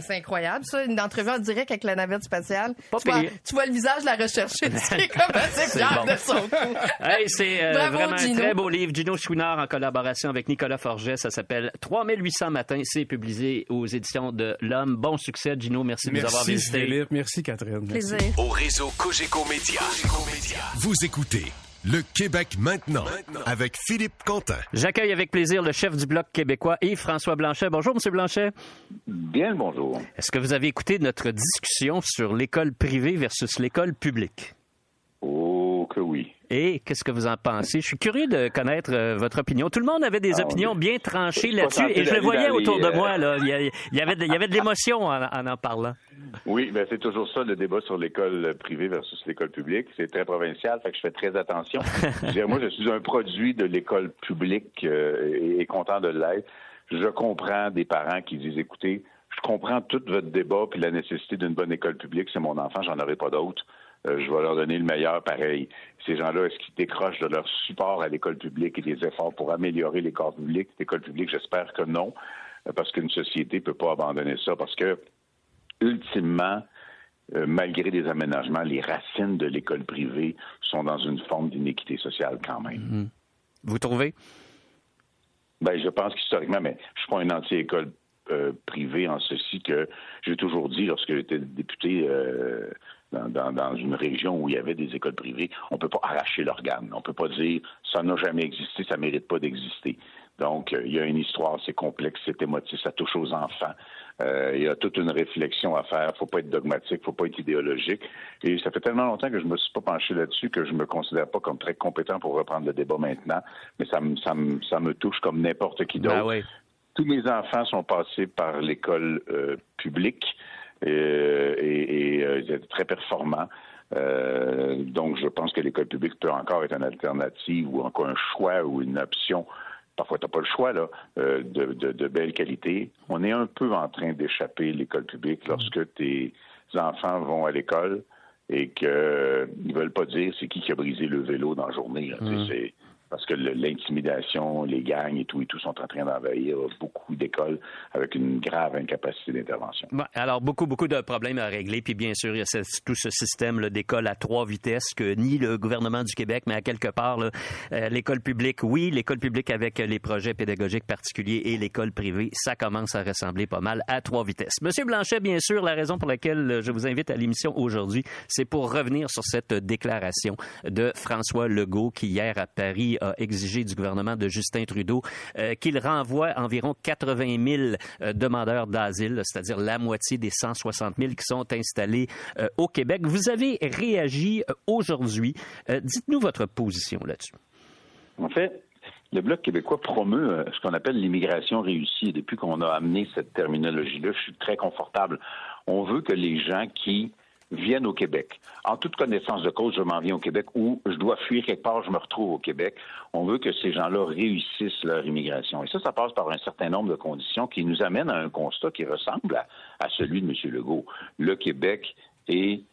C'est incroyable, ça, une entrevue en direct avec la navette spatiale. Tu vois le visage de la recherchiste, c'est comme assez fier de son coup. Hey, c'est vraiment Gino. Un très beau livre. Gino Chouinard en collaboration avec Nicolas Forget. Ça s'appelle 3800 matins. C'est publié aux éditions de L'Homme. Bon succès, Gino. Merci de nous avoir visité. Merci, Philippe. Merci, Catherine. Plaisir. Au réseau Cogeco Média. Vous écoutez Le Québec maintenant avec Philippe Quentin. J'accueille avec plaisir le chef du Bloc québécois, Yves-François Blanchet. Bonjour, M. Blanchet. Bien le bonjour. Est-ce que vous avez écouté notre discussion sur l'école privée versus l'école publique? Oh, que oui. Et qu'est-ce que vous en pensez? Je suis curieux de connaître votre opinion. Tout le monde avait des opinions bien tranchées là-dessus et je le voyais autour de moi. Là. Il y avait de l'émotion en parlant. Oui, ben c'est toujours ça, le débat sur l'école privée versus l'école publique. C'est très provincial, fait que je fais très attention. Moi, je suis un produit de l'école publique et content de l'être. Je comprends des parents qui disent, écoutez, je comprends tout votre débat puis la nécessité d'une bonne école publique. C'est mon enfant, j'en aurai pas d'autres. Je vais leur donner le meilleur pareil. Ces gens-là, est-ce qu'ils décrochent de leur support à l'école publique et des efforts pour améliorer l'école publique? L'école publique, j'espère que non, parce qu'une société ne peut pas abandonner ça, parce que, ultimement, malgré des aménagements, les racines de l'école privée sont dans une forme d'inéquité sociale quand même. Vous trouvez? Ben, je pense qu'historiquement, mais je suis pas un anti-école privée en ceci que j'ai toujours dit, lorsque j'étais député dans une région où il y avait des écoles privées, on ne peut pas arracher l'organe. On ne peut pas dire ça n'a jamais existé, ça ne mérite pas d'exister. Donc, il y a une histoire, c'est complexe, c'est émotif, ça touche aux enfants. Il y a toute une réflexion à faire. Il ne faut pas être dogmatique, il ne faut pas être idéologique. Et ça fait tellement longtemps que je ne me suis pas penché là-dessus que je ne me considère pas comme très compétent pour reprendre le débat maintenant. Mais ça me touche comme n'importe qui d'autre. Ah oui. Tous mes enfants sont passés par l'école publique. Et ils étaient très performants. Donc, je pense que l'école publique peut encore être une alternative ou encore un choix ou une option. Parfois, tu n'as pas le choix, là, de belle qualité. On est un peu en train d'échapper l'école publique lorsque tes enfants vont à l'école et qu'ils ne veulent pas dire c'est qui a brisé le vélo dans la journée. C'est parce que l'intimidation, les gangs et tout sont en train d'envahir beaucoup d'écoles avec une grave incapacité d'intervention. Bon, alors, beaucoup de problèmes à régler. Puis bien sûr, il y a tout ce système d'école à 3 vitesses que nie le gouvernement du Québec, mais à quelque part, l'école publique, oui, l'école publique avec les projets pédagogiques particuliers et l'école privée, ça commence à ressembler pas mal à 3 vitesses. Monsieur Blanchet, bien sûr, la raison pour laquelle je vous invite à l'émission aujourd'hui, c'est pour revenir sur cette déclaration de François Legault qui, hier à Paris, a exigé du gouvernement de Justin Trudeau qu'il renvoie environ 80 000 demandeurs d'asile, c'est-à-dire la moitié des 160 000 qui sont installés au Québec. Vous avez réagi aujourd'hui. Dites-nous votre position là-dessus. En fait, Le Bloc québécois promeut ce qu'on appelle l'immigration réussie. Et depuis qu'on a amené cette terminologie-là, je suis très confortable. On veut que les gens qui viennent au Québec, en toute connaissance de cause, je m'en viens au Québec, ou je dois fuir quelque part, je me retrouve au Québec. On veut que ces gens-là réussissent leur immigration. Et ça passe par un certain nombre de conditions qui nous amènent à un constat qui ressemble à celui de M. Legault. Le Québec est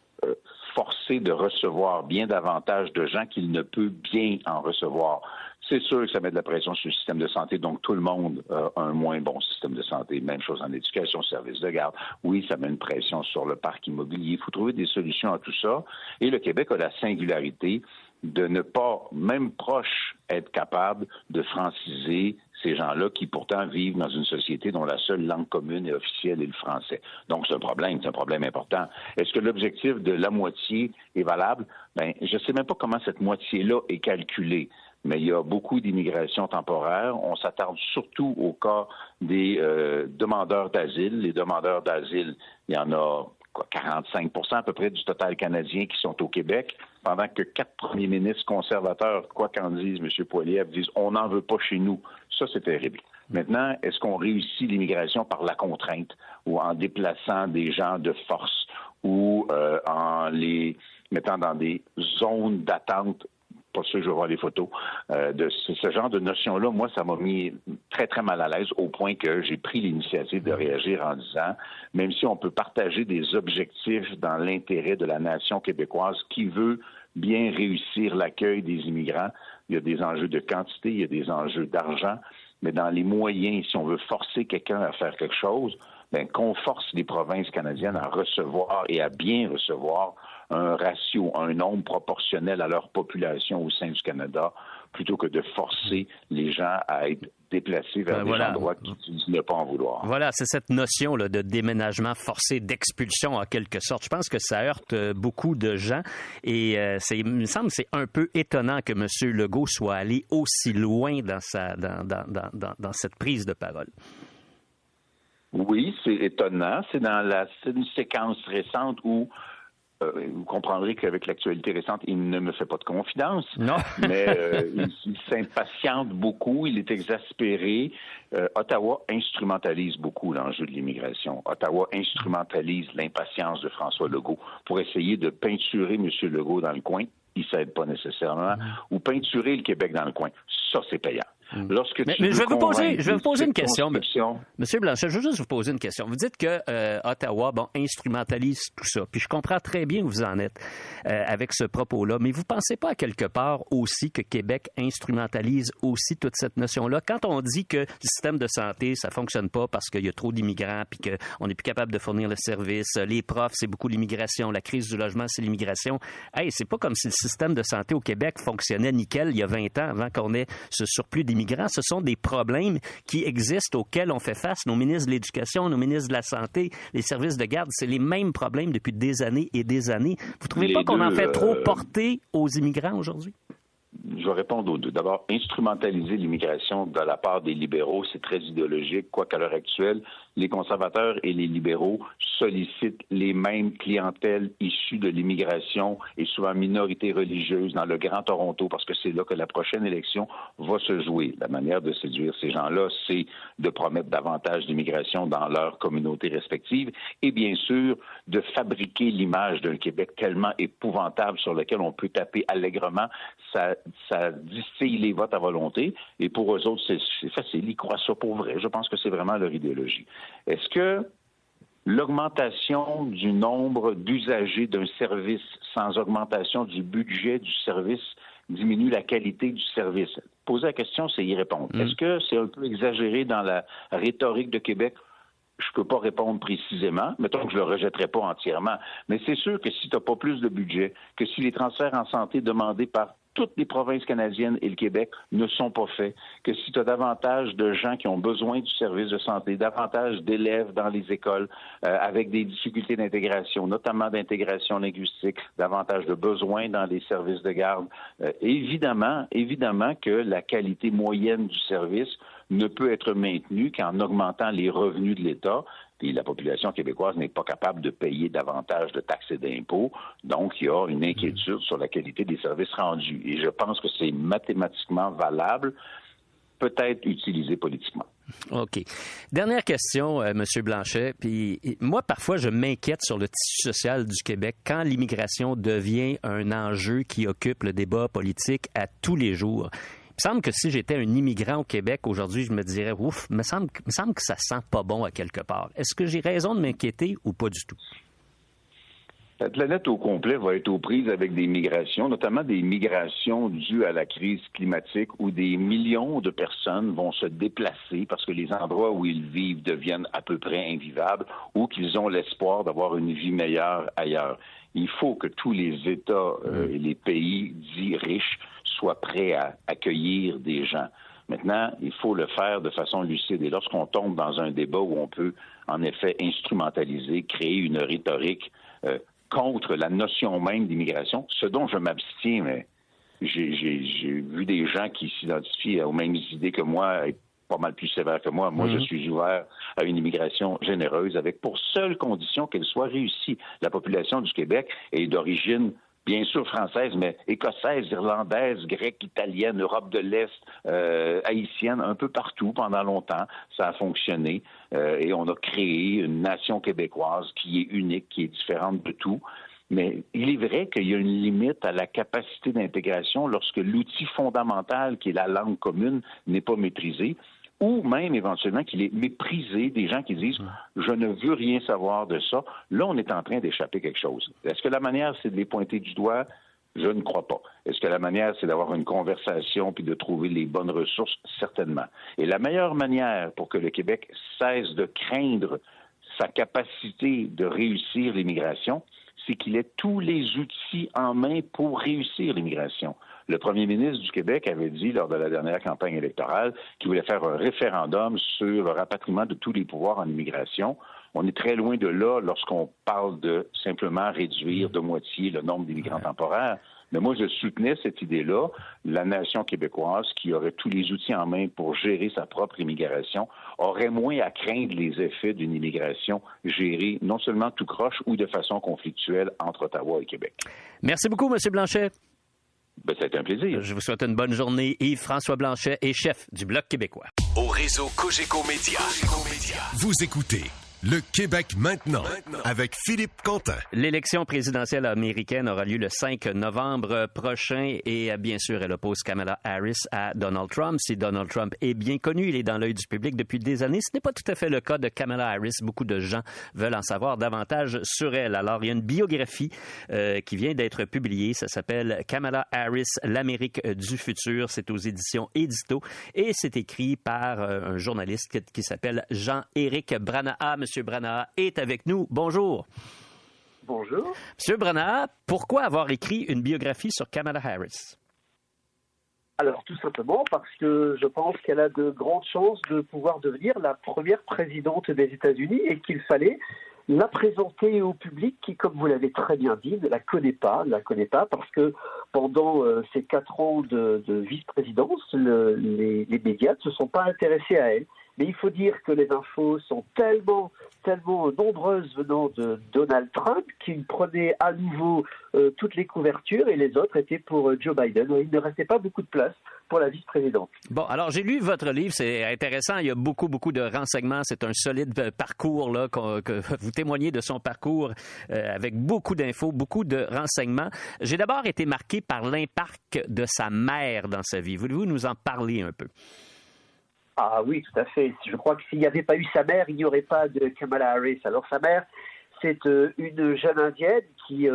forcé de recevoir bien davantage de gens qu'il ne peut bien en recevoir. C'est sûr que ça met de la pression sur le système de santé, donc tout le monde a un moins bon système de santé. Même chose en éducation, service de garde. Oui, ça met une pression sur le parc immobilier. Il faut trouver des solutions à tout ça. Et le Québec a la singularité de ne pas, même proche, être capable de franciser ces gens-là qui pourtant vivent dans une société dont la seule langue commune et officielle est le français. Donc c'est un problème important. Est-ce que l'objectif de la moitié est valable? Bien, je ne sais même pas comment cette moitié-là est calculée. Mais il y a beaucoup d'immigration temporaire. On s'attarde surtout au cas des demandeurs d'asile. Les demandeurs d'asile, il y en a 45 % à peu près du total canadien qui sont au Québec, pendant que 4 premiers ministres conservateurs, quoi qu'en dise M. Poilievre, disent « on n'en veut pas chez nous ». Ça, c'est terrible. Maintenant, est-ce qu'on réussit l'immigration par la contrainte ou en déplaçant des gens de force ou en les mettant dans des zones d'attente? Pas sûr que je vais voir les photos. De ce genre de notion-là, moi, ça m'a mis très, très mal à l'aise au point que j'ai pris l'initiative de réagir en disant, même si on peut partager des objectifs dans l'intérêt de la nation québécoise qui veut bien réussir l'accueil des immigrants, il y a des enjeux de quantité, il y a des enjeux d'argent, mais dans les moyens, si on veut forcer quelqu'un à faire quelque chose, bien, qu'on force les provinces canadiennes à recevoir et à bien recevoir un ratio, un nombre proportionnel à leur population au sein du Canada, plutôt que de forcer les gens à être déplacés vers des endroits qui disent ne pas en vouloir. Voilà, c'est cette notion là, de déménagement forcé, d'expulsion en quelque sorte. Je pense que ça heurte beaucoup de gens et il me semble que c'est un peu étonnant que M. Legault soit allé aussi loin dans cette prise de parole. Oui, c'est étonnant. C'est une séquence récente où vous comprendrez qu'avec l'actualité récente, il ne me fait pas de confidence. Non. Mais il s'impatiente beaucoup, il est exaspéré. Ottawa instrumentalise beaucoup l'enjeu de l'immigration. Ottawa instrumentalise l'impatience de François Legault pour essayer de peinturer M. Legault dans le coin. Il ne s'aide pas nécessairement. Ou peinturer le Québec dans le coin. Ça, c'est payant. Mais je vais vous poser une question. Monsieur Blanchet, je veux juste vous poser une question. Vous dites que Ottawa, instrumentalise tout ça. Puis je comprends très bien où vous en êtes avec ce propos-là. Mais vous ne pensez pas à quelque part aussi que Québec instrumentalise aussi toute cette notion-là? Quand on dit que le système de santé, ça ne fonctionne pas parce qu'il y a trop d'immigrants puis qu'on n'est plus capable de fournir le service, les profs, c'est beaucoup l'immigration, la crise du logement, c'est l'immigration. Hey, c'est pas comme si le système de santé au Québec fonctionnait nickel il y a 20 ans avant qu'on ait ce surplus d'immigrants. Ce sont des problèmes qui existent, auxquels on fait face. Nos ministres de l'Éducation, nos ministres de la Santé, les services de garde, c'est les mêmes problèmes depuis des années et des années. Vous ne trouvez pas qu'on en fait trop porter aux immigrants aujourd'hui? Je vais répondre aux deux. D'abord, instrumentaliser l'immigration de la part des libéraux, c'est très idéologique, quoiqu'à l'heure actuelle, les conservateurs et les libéraux sollicitent les mêmes clientèles issues de l'immigration et souvent minorités religieuses dans le Grand Toronto, parce que c'est là que la prochaine élection va se jouer. La manière de séduire ces gens-là, c'est de promettre davantage d'immigration dans leurs communautés respectives et bien sûr de fabriquer l'image d'un Québec tellement épouvantable sur lequel on peut taper allègrement. Ça distille les votes à volonté et pour eux autres, c'est facile. Ils croient ça pour vrai. Je pense que c'est vraiment leur idéologie. Est-ce que l'augmentation du nombre d'usagers d'un service sans augmentation du budget du service diminue la qualité du service? Poser la question, c'est y répondre. Est-ce que c'est un peu exagéré dans la rhétorique de Québec? Je ne peux pas répondre précisément. Mettons que je ne le rejetterai pas entièrement. Mais c'est sûr que si tu n'as pas plus de budget, que si les transferts en santé demandés par toutes les provinces canadiennes et le Québec ne sont pas faits, que si tu as davantage de gens qui ont besoin du service de santé, davantage d'élèves dans les écoles avec des difficultés d'intégration, notamment d'intégration linguistique, davantage de besoins dans les services de garde, évidemment que la qualité moyenne du service ne peut être maintenue qu'en augmentant les revenus de l'État. Et la population québécoise n'est pas capable de payer davantage de taxes et d'impôts. Donc, il y a une inquiétude sur la qualité des services rendus. Et je pense que c'est mathématiquement valable. peut-être utilisé politiquement. OK. Dernière question, M. Blanchet. Puis moi, parfois, je m'inquiète sur le tissu social du Québec quand l'immigration devient un enjeu qui occupe le débat politique à tous les jours. Il me semble que si j'étais un immigrant au Québec aujourd'hui, je me dirais, ouf, il me semble que ça sent pas bon à quelque part. Est-ce que j'ai raison de m'inquiéter ou pas du tout? La planète au complet va être aux prises avec des migrations, notamment des migrations dues à la crise climatique où des millions de personnes vont se déplacer parce que les endroits où ils vivent deviennent à peu près invivables ou qu'ils ont l'espoir d'avoir une vie meilleure ailleurs. Il faut que tous les États et les pays dits riches soient prêts à accueillir des gens. Maintenant, il faut le faire de façon lucide. Et lorsqu'on tombe dans un débat où on peut, en effet, instrumentaliser, créer une rhétorique contre la notion même d'immigration, ce dont je m'abstiens, mais j'ai vu des gens qui s'identifient aux mêmes idées que moi, être pas mal plus sévères que moi. Moi, je suis ouvert à une immigration généreuse avec pour seule condition qu'elle soit réussie. La population du Québec est d'origine bien sûr française, mais écossaise, irlandaise, grecque, italienne, Europe de l'Est, haïtienne, un peu partout pendant longtemps. Ça a fonctionné et on a créé une nation québécoise qui est unique, qui est différente de tout. Mais il est vrai qu'il y a une limite à la capacité d'intégration lorsque l'outil fondamental, qui est la langue commune, n'est pas maîtrisé, ou même éventuellement qu'il est méprisé, des gens qui disent « je ne veux rien savoir de ça ». Là, on est en train d'échapper quelque chose. Est-ce que la manière, c'est de les pointer du doigt? Je ne crois pas. Est-ce que la manière, c'est d'avoir une conversation puis de trouver les bonnes ressources? Certainement. Et la meilleure manière pour que le Québec cesse de craindre sa capacité de réussir l'immigration, c'est qu'il ait tous les outils en main pour réussir l'immigration. Le premier ministre du Québec avait dit lors de la dernière campagne électorale qu'il voulait faire un référendum sur le rapatriement de tous les pouvoirs en immigration. On est très loin de là lorsqu'on parle de simplement réduire de moitié le nombre d'immigrants temporaires. Mais moi, je soutenais cette idée-là. La nation québécoise, qui aurait tous les outils en main pour gérer sa propre immigration, aurait moins à craindre les effets d'une immigration gérée non seulement tout croche ou de façon conflictuelle entre Ottawa et Québec. Merci beaucoup, M. Blanchet. Ben, ça a été un plaisir. Je vous souhaite une bonne journée. Yves-François Blanchet est chef du Bloc québécois. Au réseau Cogeco Média. Vous écoutez Le Québec maintenant avec Philippe Quentin. L'élection présidentielle américaine aura lieu le 5 novembre prochain et bien sûr, elle oppose Kamala Harris à Donald Trump. Si Donald Trump est bien connu, il est dans l'œil du public depuis des années. Ce n'est pas tout à fait le cas de Kamala Harris. Beaucoup de gens veulent en savoir davantage sur elle. Alors, il y a une biographie qui vient d'être publiée. Ça s'appelle Kamala Harris, l'Amérique du futur. C'est aux éditions Édito et c'est écrit par un journaliste qui s'appelle Jean-Éric Branaha. Monsieur Branaha est avec nous. Bonjour. Bonjour. Monsieur Branaha, pourquoi avoir écrit une biographie sur Kamala Harris? Alors, tout simplement parce que je pense qu'elle a de grandes chances de pouvoir devenir la première présidente des États-Unis et qu'il fallait la présenter au public qui, comme vous l'avez très bien dit, ne la connaît pas parce que pendant ces 4 ans de vice-présidence, les médias ne se sont pas intéressés à elle. Mais il faut dire que les infos sont tellement nombreuses venant de Donald Trump qu'il prenait à nouveau toutes les couvertures et les autres étaient pour Joe Biden. Il ne restait pas beaucoup de place pour la vice-présidente. Bon, alors j'ai lu votre livre, c'est intéressant, il y a beaucoup de renseignements, c'est un solide parcours là, que vous témoignez de son parcours avec beaucoup d'infos, beaucoup de renseignements. J'ai d'abord été marqué par l'impact de sa mère dans sa vie. Voulez-vous nous en parler un peu? Ah oui, tout à fait. Je crois que s'il n'y avait pas eu sa mère, il n'y aurait pas de Kamala Harris. Alors sa mère, c'est une jeune indienne qui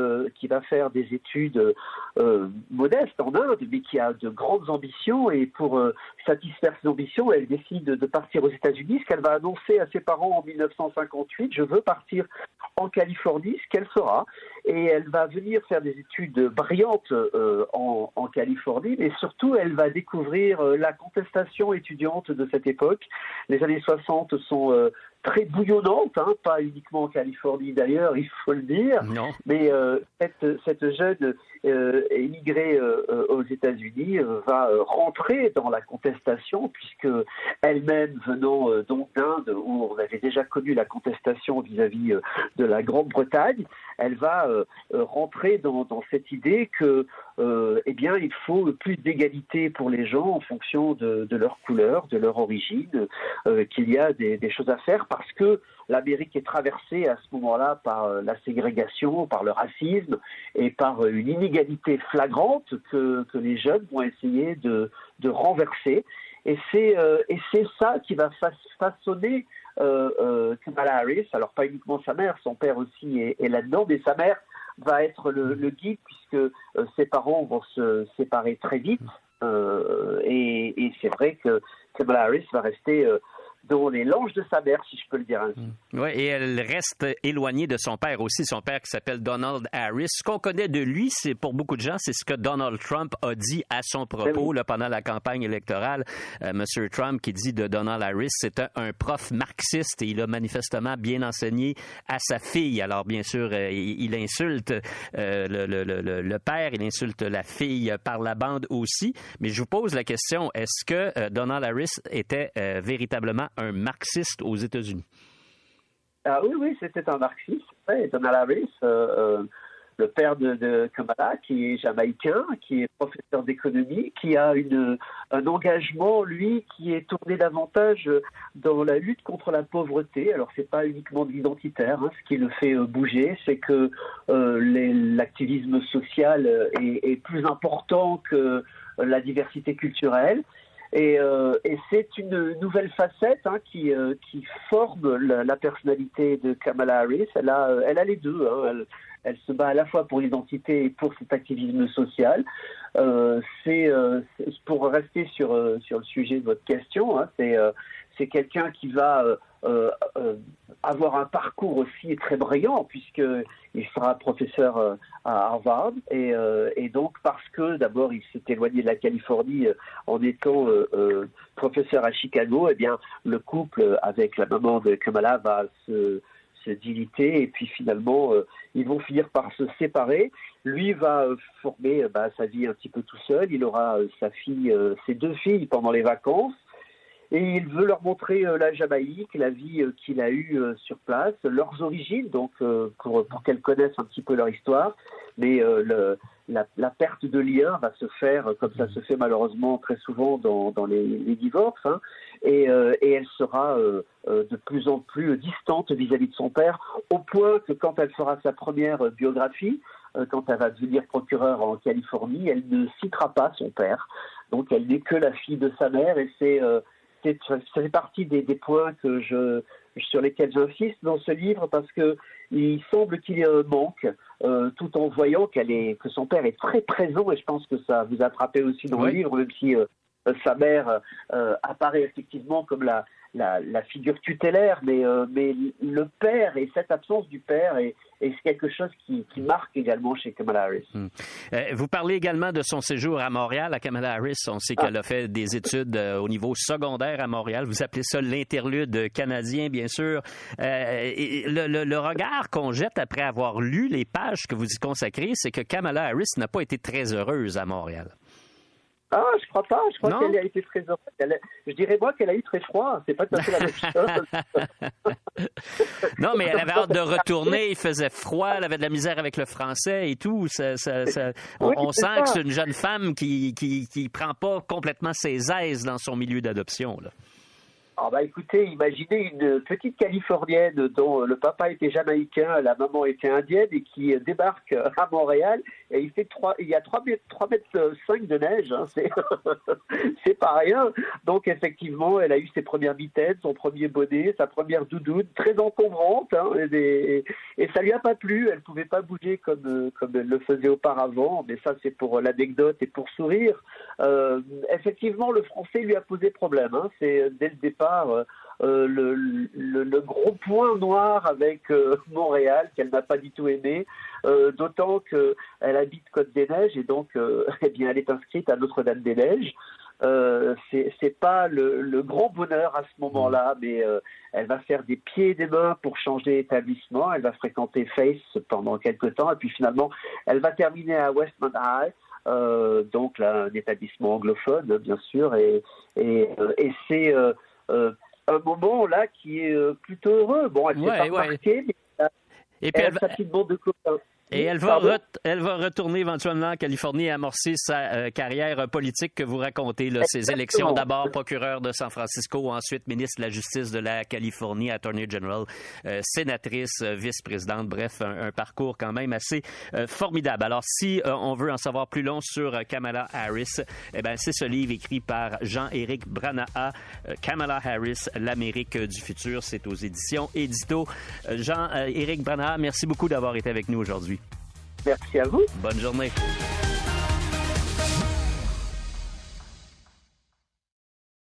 va faire des études modestes en Inde, mais qui a de grandes ambitions. Et pour satisfaire ses ambitions, elle décide de partir aux États-Unis, ce qu'elle va annoncer à ses parents en 1958. Je veux partir en Californie, ce qu'elle fera. Et elle va venir faire des études brillantes en Californie, mais surtout, elle va découvrir la contestation étudiante de cette époque. Les années 60 sont très bouillonnantes, pas uniquement en Californie d'ailleurs, il faut le dire. Non. Mais cette jeune émigrée aux États-Unis va rentrer dans la contestation, puisque elle-même venant donc d'Inde, où on avait déjà connu la contestation vis-à-vis de la Grande-Bretagne, elle va rentrer dans cette idée que eh bien, il faut plus d'égalité pour les gens en fonction de leur couleur, de leur origine, qu'il y a des choses à faire parce que l'Amérique est traversée à ce moment-là par la ségrégation, par le racisme et par une inégalité flagrante que les jeunes vont essayer de renverser. Et c'est ça qui va façonner Kamala Harris. Alors pas uniquement sa mère, son père aussi est là-dedans, mais sa mère va être le guide puisque ses parents vont se séparer très vite. Et c'est vrai que Kamala Harris va rester dans les langes de sa mère, si je peux le dire ainsi. Oui, et elle reste éloignée de son père aussi, son père qui s'appelle Donald Harris. Ce qu'on connaît de lui, c'est pour beaucoup de gens, c'est ce que Donald Trump a dit à son propos là, pendant la campagne électorale. Monsieur Trump qui dit de Donald Harris, c'est un prof marxiste et il a manifestement bien enseigné à sa fille. Alors bien sûr, il insulte le père, il insulte la fille par la bande aussi. Mais je vous pose la question, est-ce que Donald Harris était véritablement un marxiste aux États-Unis? Ah oui, c'était un marxiste. Donald Harris, le père de Kamala, qui est jamaïcain, qui est professeur d'économie, qui a un engagement, lui, qui est tourné davantage dans la lutte contre la pauvreté. Alors, c'est pas uniquement de l'identitaire. Ce qui le fait bouger, c'est que l'activisme social est plus important que la diversité culturelle. Et c'est une nouvelle facette qui forme la personnalité de Kamala Harris. Elle a les deux. Elle se bat à la fois pour l'identité et pour cet activisme social. C'est pour rester sur le sujet de votre question. C'est quelqu'un qui va avoir un parcours aussi très brillant puisqu'il sera professeur à Harvard et donc parce que d'abord il s'est éloigné de la Californie en étant professeur à Chicago, eh bien le couple avec la maman de Kamala va se diliter et puis finalement ils vont finir par se séparer. Lui va former sa vie un petit peu tout seul. Il aura ses deux filles pendant les vacances. Et il veut leur montrer la Jamaïque, la vie qu'il a eue sur place, leurs origines, donc pour qu'elles connaissent un petit peu leur histoire. Mais la perte de lien va se faire, comme ça se fait malheureusement très souvent dans les divorces, et elle sera de plus en plus distante vis-à-vis de son père, au point que quand elle fera sa première biographie, quand elle va devenir procureure en Californie, elle ne citera pas son père. Donc elle n'est que la fille de sa mère, et ça fait partie des points sur lesquels j'insiste dans ce livre parce que il semble qu'il y ait un manque, tout en voyant que son père est très présent, et je pense que ça vous a frappé aussi dans le livre, même si sa mère apparaît effectivement comme la figure tutélaire, mais le père et cette absence du père est quelque chose qui marque également chez Kamala Harris. Vous parlez également de son séjour à Montréal, à Kamala Harris. On sait qu'elle a fait des études au niveau secondaire à Montréal. Vous appelez ça l'interlude canadien, bien sûr. Et le regard qu'on jette après avoir lu les pages que vous y consacrez, c'est que Kamala Harris n'a pas été très heureuse à Montréal. Ah, je crois pas. Je crois qu'elle a été très heureuse. Je dirais moi qu'elle a eu très froid. C'est pas tout à fait la même chose. Non, mais elle avait hâte de retourner. Il faisait froid. Elle avait de la misère avec le français et tout. On sent que c'est une jeune femme qui prend pas complètement ses aises dans son milieu d'adoption, là. Écoutez, imaginez une petite Californienne dont le papa était jamaïcain, la maman était indienne et qui débarque à Montréal et il y a 3,5 mètres de neige, c'est pas rien. Donc effectivement, elle a eu ses premières mitaines, son premier bonnet, sa première doudoune, très encombrante, et ça lui a pas plu. Elle pouvait pas bouger comme elle le faisait auparavant, mais ça c'est pour l'anecdote et pour sourire. Effectivement, le français lui a posé problème. C'est dès le départ le gros point noir avec Montréal qu'elle n'a pas du tout aimé, d'autant qu'elle habite Côte-des-Neiges et donc elle est inscrite à Notre-Dame-des-Neiges. C'est pas le grand bonheur à ce moment-là, mais elle va faire des pieds et des mains pour changer d'établissement. Elle va fréquenter Face pendant quelques temps et puis finalement elle va terminer à Westmont High. Donc là, un établissement anglophone, bien sûr, et c'est un moment là qui est plutôt heureux. Bon, elle s'est pas remarquée, mais elle a sa petite bande de copains. Et elle va retourner éventuellement en Californie et amorcer sa carrière politique que vous racontez, là, ces élections. D'abord procureur de San Francisco, ensuite ministre de la Justice de la Californie, Attorney General, sénatrice, vice-présidente. Bref, un parcours quand même assez formidable. Alors, si on veut en savoir plus long sur Kamala Harris, eh bien, c'est ce livre écrit par Jean-Éric Branaha, Kamala Harris, l'Amérique du futur. C'est aux éditions Édito. Jean-Éric Branaha, merci beaucoup d'avoir été avec nous aujourd'hui. Merci à vous. Bonne journée.